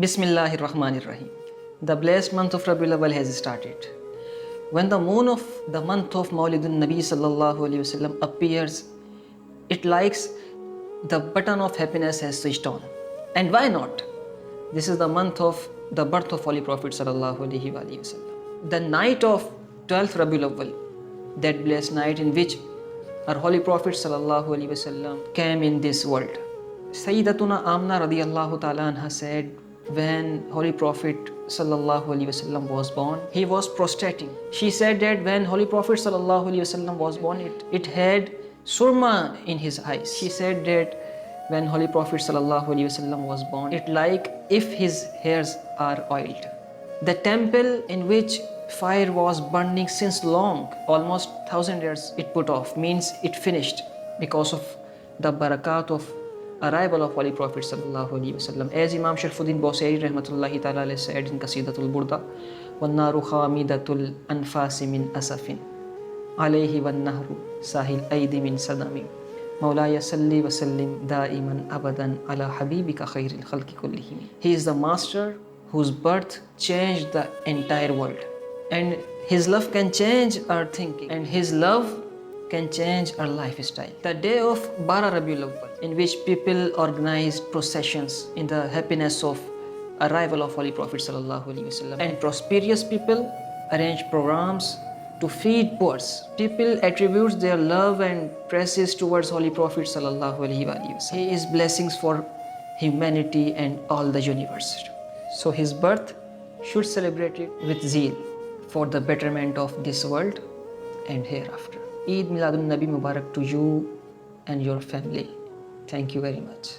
Bismillahir Rahmanir Rahim. The blessed month of Rabiul Awwal has started. When the moon of the month of Mawlidun Nabi sallallahu alaihi wasallam appears, it likes the button of happiness has switched on. And why not? This is the month of the birth of Holy Prophet sallallahu alaihi wasallam. The night of 12th Rabiul Awwal, that blessed night in which our Holy Prophet sallallahu alaihi wasallam came in this world. Sayyidatuna Amna radiyallahu ta'ala anha said, when Holy Prophet sallallahu alaihi wasallam was born, he was prostrating. She said that when Holy Prophet sallallahu alaihi wasallam was born, it had surma in his eyes. She said that when Holy Prophet sallallahu alaihi wasallam was born, it like if his hairs are oiled. The temple in which fire was burning since long, almost 1,000 years, it put off, means it finished because of the barakat of arrival of Holy Prophet sallallahu alaihi wasallam. As Imam Sharfuddin Bawsairi rahmatullahi ta'ala said in Qasidatul Burda, وَالنَّارُ خَامِدَةُ الْأَنفَاسِ مِنْ أَسَفٍ عَلَيْهِ وَالنَّهْرُ سَاهِلْ أَيْدِ مِنْ صَدَمٍ مولاي صلِّ وسلم دائما أبدا على حبيبك خير الخلق كلهم. He is the master whose birth changed the entire world, and his love can change our thinking, and his love can change our lifestyle. The day of Bara Rabiul Awwal, in which people organized processions in the happiness of arrival of Holy Prophet sallallahu alaihi wasallam, and prosperous people arrange programs to feed poor. People attribute their love and praises towards Holy Prophet sallallahu alaihi wasallam. He is blessings for humanity and all the universe. So his birth should celebrate it with zeal for the betterment of this world and hereafter. Eid Miladun Nabi Mubarak to you and your family. Thank you very much.